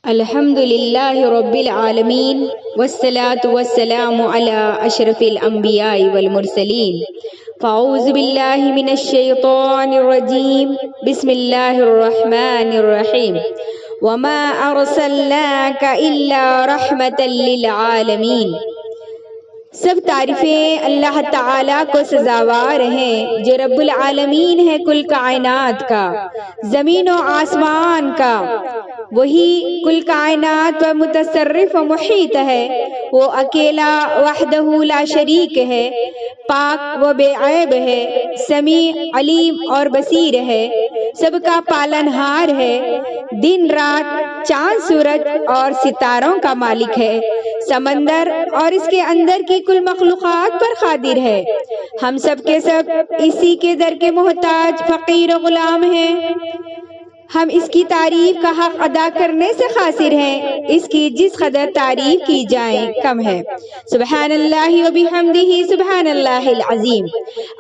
الحمد لله رب العالمين والصلاة والسلام على أشرف الأنبياء والمرسلين فأعوذ بالله من الشيطان الرجيم بسم الله الرحمن الرحيم وما أرسلناك إلا رحمة للعالمين۔ سب تعریفیں اللہ تعالیٰ کو سزاوار ہیں جو رب العالمین ہے کل کائنات کا، زمین و آسمان کا۔ وہی کل کائنات و متصرف و محیط ہے، وہ اکیلا وحدہ لا شریک ہے، پاک و بے عیب ہے، سمیع علیم اور بصیر ہے، سب کا پالنہار ہے، دن رات چاند سورج اور ستاروں کا مالک ہے، سمندر اور اس کے اندر کی کل مخلوقات پر قادر ہے۔ ہم سب کے سب اسی کے در کے محتاج فقیر و غلام ہیں۔ ہم اس کی تعریف کا حق ادا کرنے سے قاصر ہیں، اس کی جس قدر تعریف کی جائیں کم ہے۔ سبحان اللہ و بحمدہ سبحان اللہ العظیم۔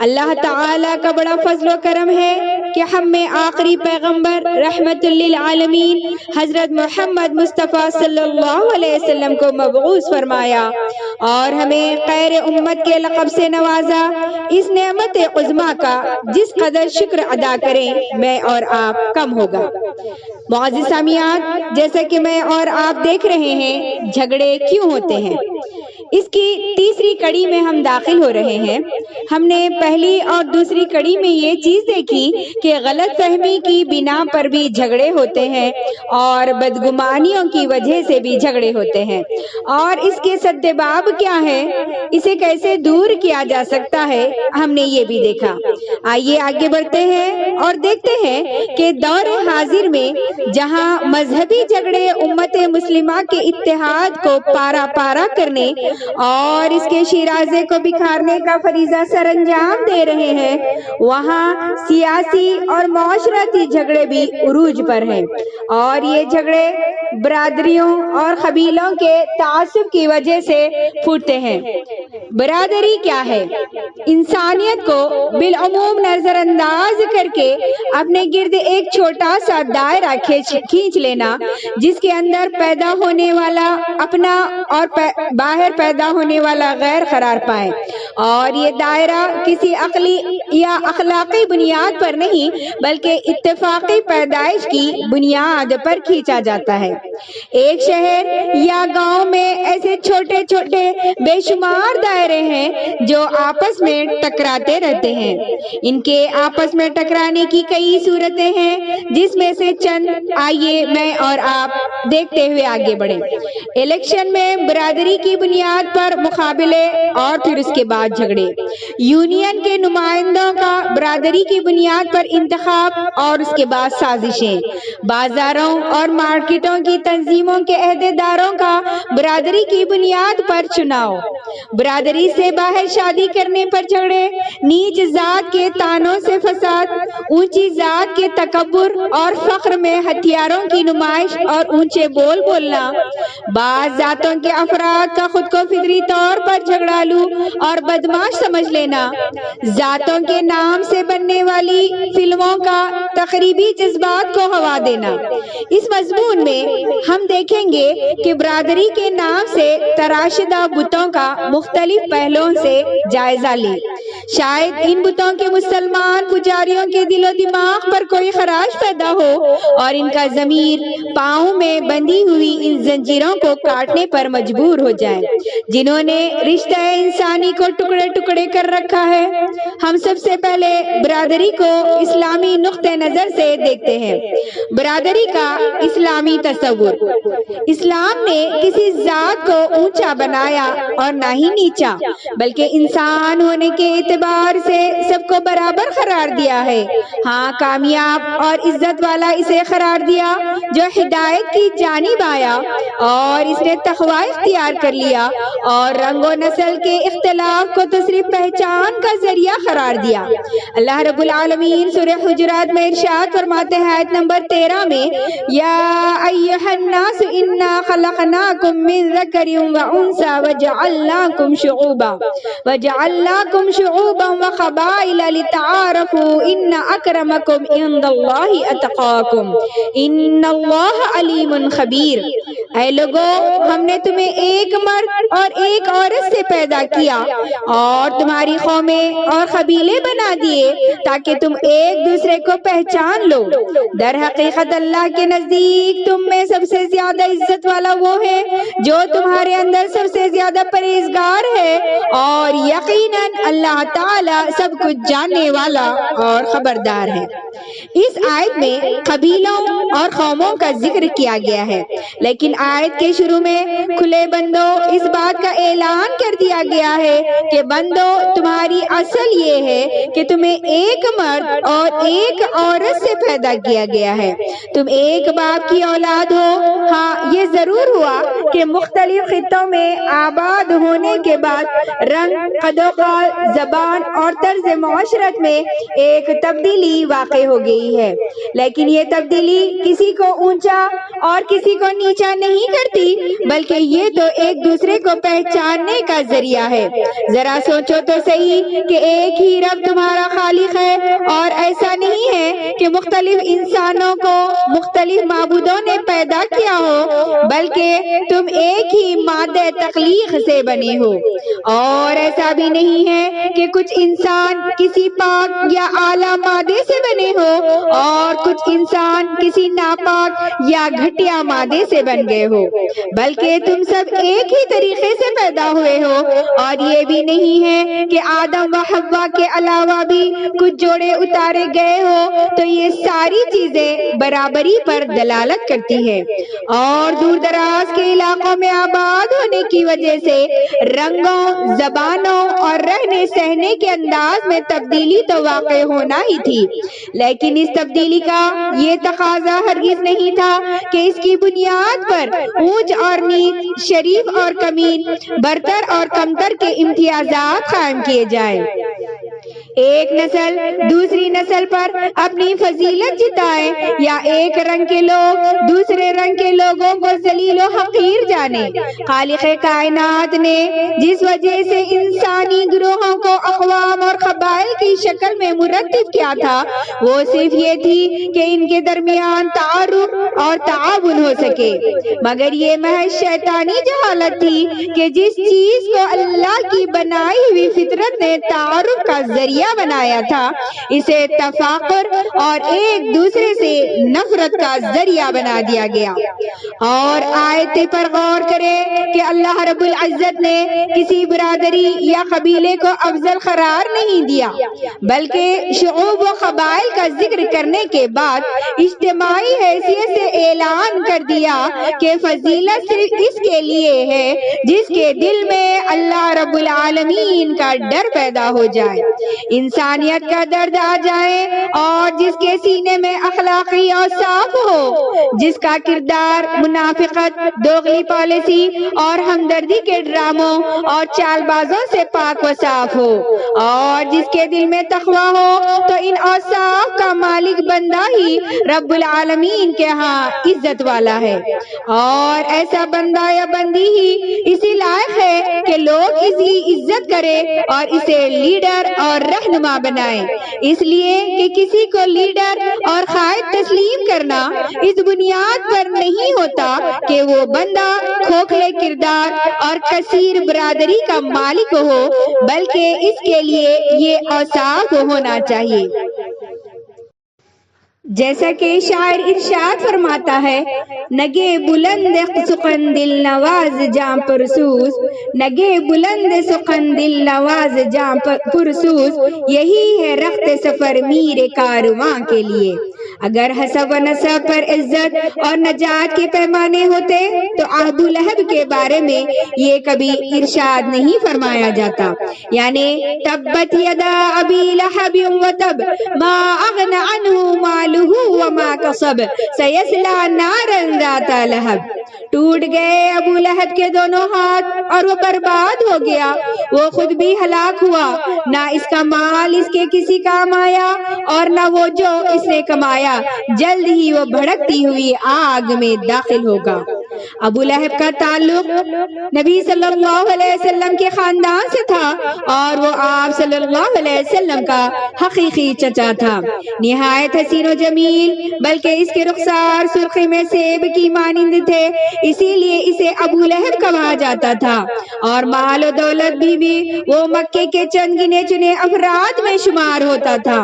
اللہ تعالیٰ کا بڑا فضل و کرم ہے کہ ہم میں آخری پیغمبر رحمت للعالمین حضرت محمد مصطفیٰ صلی اللہ علیہ وسلم کو مبعوث فرمایا اور ہمیں خیر امت کے لقب سے نوازا۔ اس نعمت عظمیٰ کا جس قدر شکر ادا کریں میں اور آپ کم ہوگا۔ معزز سامعین، جیسا کہ میں اور آپ دیکھ رہے ہیں جھگڑے کیوں ہوتے ہیں، اس کی تیسری کڑی میں ہم داخل ہو رہے ہیں۔ ہم نے پہلی اور دوسری کڑی میں یہ چیز دیکھی کہ غلط فہمی کی بنا پر بھی جھگڑے ہوتے ہیں اور بدگمانیوں کی وجہ سے بھی جھگڑے ہوتے ہیں، اور اس کے سدباب کیا ہے، اسے کیسے دور کیا جا سکتا ہے، ہم نے یہ بھی دیکھا۔ آئیے آگے بڑھتے ہیں اور دیکھتے ہیں کہ دور حاضر میں جہاں مذہبی جھگڑے امت مسلمہ کے اتحاد کو پارا پارا کرنے اور اس کے شیرازے کو بکھارنے کا فریضہ سر انجام دے رہے ہیں، وہاں سیاسی اور معاشرتی جھگڑے بھی عروج پر ہیں، اور یہ جھگڑے برادریوں اور قبیلوں کے تعصب کی وجہ سے پھوٹتے ہیں۔ برادری کیا ہے؟ انسانیت کو بالعموم نظر انداز کر کے اپنے گرد ایک چھوٹا سا دائرہ کھینچ لینا، جس کے اندر پیدا ہونے والا اپنا اور باہر پیدا ہونے والا غیر قرار پائے، اور یہ دائرہ کسی عقلی یا اخلاقی بنیاد پر نہیں بلکہ اتفاقی پیدائش کی بنیاد پر کھینچا جاتا ہے۔ ایک شہر یا گاؤں میں ایسے چھوٹے چھوٹے بے شمار دائرے ہیں جو آپس میں ٹکراتے رہتے ہیں۔ ان کے آپس میں ٹکرانے کی کئی صورتیں ہیں، جس میں سے چند آئیے میں اور آپ دیکھتے ہوئے آگے بڑھیں۔ الیکشن میں برادری کی بنیاد پر مقابلے اور پھر اس کے بعد جھگڑے، یونین کے نمائندوں کا برادری کی بنیاد پر انتخاب اور اس کے بعد سازشیں، بازاروں اور مارکیٹوں کی تنظیموں کے عہدیداروں کا برادری کی بنیاد پر چناؤ، برادری سے باہر شادی کرنے پر جھگڑے، نیچ ذات کے تانوں سے فساد، اونچی ذات کے تکبر اور فخر میں ہتھیاروں کی نمائش اور اونچے بول بولنا، بعض ذاتوں کے افراد کا خود کو فطری طور پر جھگڑالو اور بدماش سمجھ لینا، ذاتوں کے نام سے بننے والی فلموں کا تقریبی جذبات کو ہوا دینا۔ اس مضمون میں ہم دیکھیں گے کہ برادری کے نام سے تراشدہ بتوں کا مختلف پہلوؤں سے جائزہ لیں۔ شاید ان بتوں کے مسلمان پجاریوں کے دل و دماغ پر کوئی خراش پیدا ہو اور ان کا ضمیر پاؤں میں بندھی ہوئی ان زنجیروں کو کاٹنے پر مجبور ہو جائے جنہوں نے رشتہ انسانی کو ٹکڑے ٹکڑے کر رکھا ہے۔ ہم سب سے پہلے برادری کو اسلامی نقطہ نظر سے دیکھتے ہیں۔ برادری کا اسلامی تصور۔ اسلام نے کسی ذات کو اونچا بنایا اور نہ ہی نیچا، بلکہ انسان ہونے کے اعتبار سے سب کو برابر قرار دیا ہے۔ ہاں، کامیاب اور عزت والا اسے قرار دیا جو ہدایت کی جانب آیا اور اس نے تقوی اختیار کر لیا، اور رنگ و نسل کے اختلاف کو تو صرف پہچان کا ذریعہ قرار دیا۔ اللہ رب العالمین سورہ حجرات میں ارشاد فرماتے ہیں آیت نمبر 13 میں، یا ایھا الناس إنا خلقناكم من ذكر وأنثى وجعلناكم شعوبا وقبائل لتعارفوا إن أكرمكم عند الله أتقاكم إن الله عليم خبير۔ اے لوگو، ہم نے تمہیں ایک مرد اور ایک عورت سے پیدا کیا اور تمہاری قومیں اور قبیلے بنا دیے تاکہ تم ایک دوسرے کو پہچان لو۔ در حقیقت اللہ کے نزدیک تم میں سب سے زیادہ عزت والا وہ ہے جو تمہارے اندر سب سے زیادہ پرہیزگار ہے، اور یقیناً اللہ تعالی سب کچھ جاننے والا اور خبردار ہے۔ اس آیت میں قبیلوں اور قوموں کا ذکر کیا گیا ہے، لیکن آیت کے شروع میں کھلے بندوں اس بات کا اعلان کر دیا گیا ہے کہ بندوں، تمہاری اصل یہ ہے کہ تمہیں ایک مرد اور ایک عورت سے پیدا کیا گیا ہے، تم ایک باپ کی اولاد ہو۔ ہاں، یہ ضرور ہوا کہ مختلف خطوں میں آباد ہونے کے بعد رنگ، قد و قال، زبان اور طرز معاشرت میں ایک تبدیلی واقع ہو گئی ہے، لیکن یہ تبدیلی کسی کو اونچا اور کسی کو نیچا نہیں کرتی، بلکہ یہ تو ایک دوسرے کو پہچاننے کا ذریعہ ہے۔ ذرا سوچو تو صحیح کہ ایک ہی رب تمہارا خالق ہے، اور ایسا نہیں ہے کہ مختلف انسانوں کو مختلف معبودوں نے پیدا کیا ہو، بلکہ تم ایک ہی مادہ تخلیق سے بنے ہو، اور ایسا بھی نہیں ہے کہ کچھ انسان کسی پاک یا اعلیٰ مادے سے بنے ہو اور کچھ انسان کسی ناپاک یا گھٹیا مادے سے بن گئے ہو، بلکہ تم سب ایک ہی طریقے سے پیدا ہوئے ہو۔ اور یہ بھی نہیں ہے کہ آدم و حوا کے علاوہ بھی کچھ جوڑے اتارے گئے ہو، تو یہ ساری چیزیں برابری پر دلالت کرتی ہے، اور دور دراز کے علاقوں میں آباد ہونے کی وجہ سے رنگوں، زبانوں اور رہنے سہنے کے انداز میں تبدیلی تو واقع ہونا ہی تھی، لیکن اس تبدیلی کا یہ تقاضا ہرگز نہیں تھا کہ اس کی بنیاد پر اونچ اور نیچ، شریف اور کمین، برتر اور کمتر کے امتیازات قائم کیے جائیں۔ ایک نسل دوسری نسل پر اپنی فضیلت جتائے، یا ایک رنگ کے لوگ دوسرے رنگ کے لوگوں کو ذلیل و حقیر جانے۔ خالق کائنات نے جس وجہ سے انسانی گروہوں کو اقوام اور قبائل کی شکل میں مرتب کیا تھا، وہ صرف یہ تھی کہ ان کے درمیان تعارف اور تعاون ہو سکے، مگر یہ محض شیطانی جہالت تھی کہ جس چیز کو اللہ کی بنائی ہوئی فطرت نے تعارف کا ذریعہ بنایا تھا، اسے تفاخر اور ایک دوسرے سے نفرت کا ذریعہ بنا دیا گیا۔ اور آیت پر غور کریں کہ اللہ رب العزت نے کسی برادری یا قبیلے کو افضل قرار نہیں دیا، بلکہ شعوب و قبائل کا ذکر کرنے کے بعد اجتماعی حیثیت سے اعلان کر دیا کہ فضیلت صرف اس کے لیے ہے جس کے دل میں اللہ رب العالمین کا ڈر پیدا ہو جائے، انسانیت کا درد آ جائے، اور جس کے سینے میں اخلاقی اوصاف ہو، جس کا کردار منافقت، دوغلی پالیسی اور ہمدردی کے ڈراموں اور چال بازوں سے پاک و صاف ہو، اور جس کے دل میں تقوی ہو، تو ان اوصاف کا مالک بندہ ہی رب العالمین کے ہاں عزت والا ہے، اور ایسا بندہ یا بندی ہی اسی لائق ہے کہ لوگ اس کی عزت کرے اور اسے لیڈر اور رہنما بنائیں، اس لیے کہ کسی کو لیڈر اور قائد تسلیم کرنا اس بنیاد پر نہیں ہوتا کہ وہ بندہ کھوکھلے کردار اور کثیر برادری کا مالک ہو، بلکہ اس کے لیے یہ اوصاف ہونا چاہیے۔ جیسا کہ شاعر ارشاد فرماتا ہے، نگے بلند سخن دل نواز جاں پرسوز، نگے بلند سخن دل نواز جاں پرسوز، یہی ہے رخت سفر میر کارواں کے لیے۔ اگر حسب و نسب پر عزت اور نجات کے پیمانے ہوتے تو ابو لہب کے بارے میں یہ کبھی ارشاد نہیں فرمایا جاتا، یعنی تبت یدا ابی لہب وتب ما اغنى عنہ مالہ وما کسب سیصلی نارا ذات لہب۔ ٹوٹ گئے ابو لہب کے دونوں ہاتھ اور وہ برباد ہو گیا، وہ خود بھی ہلاک ہوا، نہ اس کا مال اس کے کسی کام آیا اور نہ وہ جو اس نے کمایا، جلد ہی وہ بھڑکتی ہوئی آگ میں داخل ہوگا۔ ابو لہب کا تعلق نبی صلی اللہ علیہ وسلم کے خاندان سے تھا اور وہ آپ صلی اللہ علیہ وسلم کا حقیقی چچا تھا۔ نہایت حسین و جمیل، بلکہ اس کے رخسار سرخی میں سیب کی مانند تھے، اسی لیے اسے ابو لہب کہا جاتا تھا، اور مال و دولت بھی وہ مکے کے چند گنے چنے افراد میں شمار ہوتا تھا۔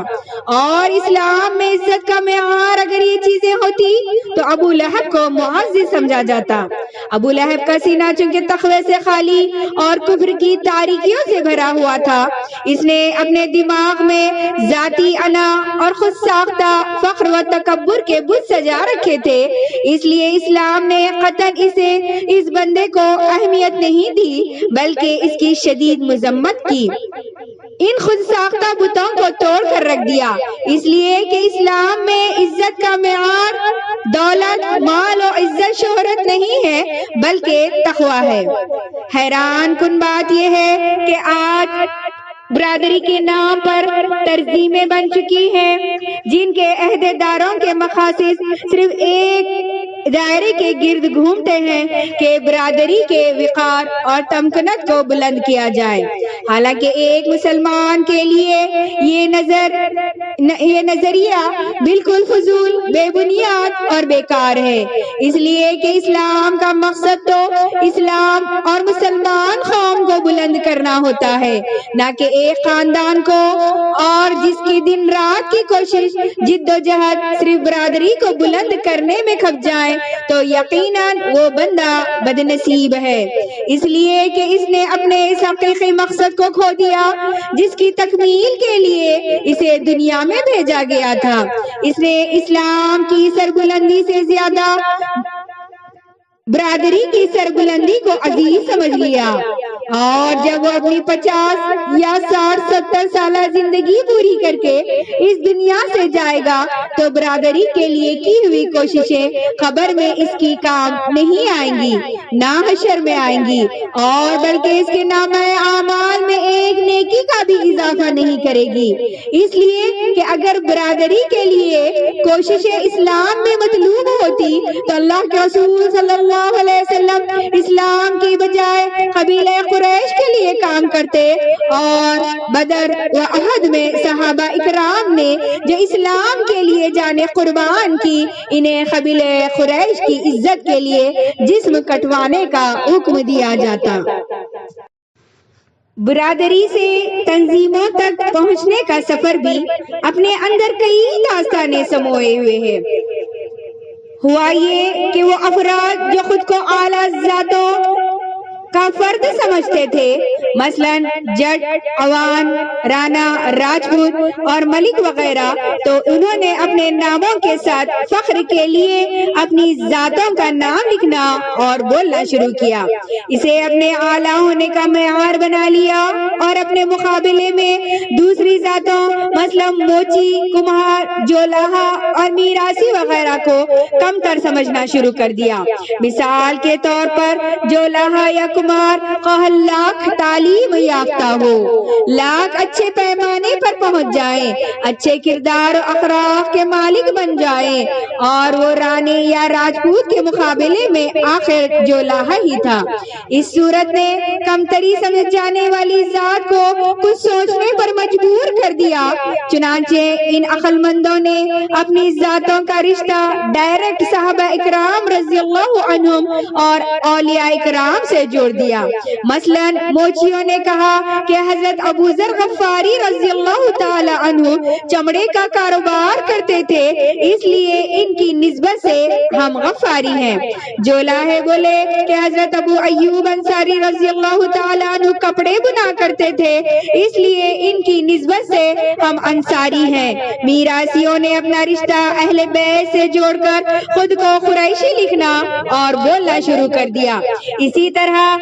اور اسلام میں عزت کا معیار اگر یہ چیزیں ہوتی تو ابو لہب کو معزز سمجھا جاتا۔ ابو لہب کا سینہ چونکہ تقوی سے خالی اور کفر کی تاریکیوں سے بھرا ہوا تھا، اس نے اپنے دماغ میں ذاتی انا اور خود ساختہ فخر و تکبر کے بت سجا رکھے تھے، اس لیے اسلام نے قطعاً اس بندے کو اہمیت نہیں دی بلکہ اس کی شدید مذمت کی۔ ان خود ساختہ بتوں کو توڑ کر رکھ دیا، اس لیے کہ اسلام میں عزت کا معیار دولت، مال و عزت شہرت نہیں ہے بلکہ تقوی ہے۔ حیران کن بات یہ ہے کہ آج برادری کے نام پر تنظیمیں بن چکی ہیں جن کے عہدے داروں کے مقاصد صرف ایک دائرے کے گرد گھومتے ہیں کہ برادری کے وقار اور تمکنت کو بلند کیا جائے، حالانکہ ایک مسلمان کے لیے یہ نظریہ بالکل فضول، بے بنیاد اور بیکار ہے، اس لیے کہ اسلام کا مقصد تو اسلام اور مسلمان قوم کو بلند کرنا ہوتا ہے، نہ کہ ایک خاندان کو، اور جس کی دن رات کی کوشش جد و جہد صرف برادری کو بلند کرنے میں کھپ جائے تو یقیناً وہ بندہ بد نصیب ہے، اس لیے کہ اس نے اپنے اس حقیقی مقصد کو کھو دیا جس کی تکمیل کے لیے اسے دنیا میں بھیجا گیا تھا۔ اس نے اسلام کی سربلندی سے زیادہ برادری کی سربلندی کو عزیز سمجھ لیا، اور جب وہ اپنی 50 یا 60 70 سالہ زندگی پوری کر کے اس دنیا سے جائے گا تو برادری کے لیے کی ہوئی کوششیں قبر میں اس کی کام نہیں آئیں گی، نہ حشر میں آئیں گی، اور بلکہ اس کے نامہ اعمال میں ایک نیکی کا بھی اضافہ نہیں کرے گی، اس لیے کہ اگر برادری کے لیے کوششیں اسلام میں مطلوب ہوتی تو اللہ کے رسول صلی اللہ علیہ وسلم اسلام کی بجائے قبیلہ قریش کے لیے کام کرتے، اور بدر و احد میں صحابہ اکرام نے جو اسلام کے لیے جانیں قربان کی، انہیں قبیلہ قریش کی عزت کے لیے جسم کٹوانے کا حکم دیا جاتا۔ برادری سے تنظیموں تک پہنچنے کا سفر بھی اپنے اندر کئی داستانیں سموئے ہوئے ہے۔ ہوا یہ کہ وہ افراد جو خود کو اعلیٰ ذاتوں کا فرد سمجھتے تھے، مثلاً جٹ، عوان، رانا، راجپوت اور ملک وغیرہ، تو انہوں نے اپنے ناموں کے ساتھ فخر کے لیے اپنی ذاتوں کا نام لکھنا اور بولنا شروع کیا، اسے اپنے اعلیٰ ہونے کا معیار بنا لیا، اور اپنے مقابلے میں دوسری ذاتوں مثلاً موچی، کمہار، جولاہا اور میراثی وغیرہ کو کم تر سمجھنا شروع کر دیا۔ مثال کے طور پر جولاہا یا کمار خواہ لاکھ تعلیم یافتہ ہو، لاکھ اچھے پیمانے پر پہنچ جائیں، اچھے کردار و اخلاق کے مالک بن جائیں، اور وہ رانے یا راجپوت کے مقابلے میں آخر جولاہا ہی تھا۔ اس صورت نے کمتری سمجھ جانے والی ذات کو کچھ سوچنے پر مجبور کر دیا، چنانچہ ان عقل مندوں نے اپنی ذاتوں کا رشتہ ڈائریکٹ صحابہ اکرام رضی اللہ عنہم اور اولیاء اکرام سے جوڑ دیا۔ مثلاً موچیوں نے کہا کہ حضرت ابو ذر غفاری رضی اللہ تعالی عنہ چمڑے کا کاروبار کرتے تھے، اس لیے ان کی نسبت سے ہم غفاری ہیں۔ جولاہے بولے کہ حضرت ابو ایوب انصاری رضی اللہ تعالی عنہ کپڑے بنا کرتے تھے، اس لیے ان کی نسبت سے ہم انصاری ہیں۔ میراثیوں نے اپنا رشتہ اہل بیت سے جوڑ کر خود کو قریشی لکھنا اور بولنا شروع کر دیا۔ اسی طرح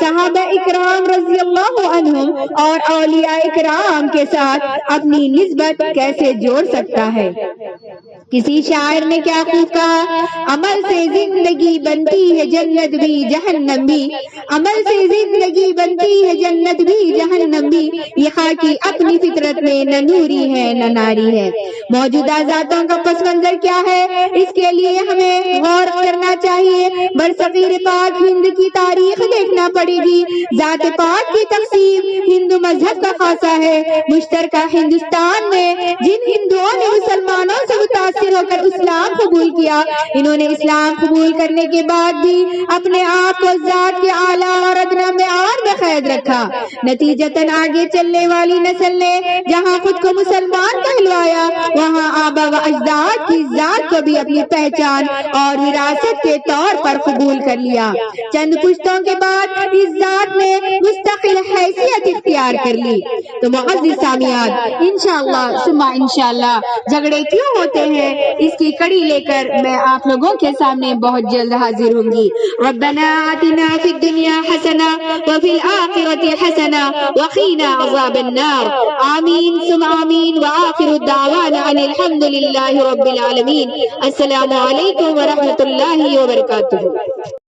صحابہ اکرام رضی اللہ عنہم اور اولیاء اکرام کے ساتھ اپنی نسبت کیسے جوڑ سکتا ہے؟ کسی شاعر نے کیا خوب کہا، عمل سے زندگی بنتی ہے جنت بھی جہنم بھی، عمل سے زندگی بنتی ہے جنت بھی جہنم بھی، یہ خاکی اپنی فطرت میں نہ نوری ہے نہ ناری ہے۔ موجودہ ذاتوں کا پس منظر کیا ہے، اس کے لیے ہمیں غور کرنا چاہیے۔ برصغیر پاک ہند کی تاریخ دیکھنا پڑے گی۔ ذات پاک کی تقسیم ہندو مذہب کا خاصہ ہے۔ مشترکہ ہندوستان میں جن ہندوؤں نے مسلمانوں سے متاثر ہو کر اسلام قبول کیا، انہوں نے اسلام قبول کرنے کے بعد بھی اپنے آپ کو ذات کے اعلیٰ اور ادنا معیار میں قید رکھا۔ نتیجتاً آگے چلنے والی نسل نے جہاں خود کو مسلمان کہلوایا، وہاں آبا و اجداد کی ذات کو بھی اپنی پہچان اور وراثت کے طور پر قبول کر لیا۔ چند پشتوں کے بعد اس ذات نے مستقل حیثیت اختیار کر لی۔ تو معزز سامعین، انشاءاللہ ثم انشاءاللہ جھگڑے کیوں ہوتے ہیں، اس کی کڑی لے کر میں آپ لوگوں کے سامنے بہت جلد حاضر ہوں گی۔ ربنا آتنا فی الدنیا حسنہ وفی الآخرۃ حسنہ وقینا عذاب النار، آمین ثم آمین، وآخر الدعوانا ان الحمد للہ رب العالمین۔ السلام علیکم ورحمۃ اللہ وبرکاتہ۔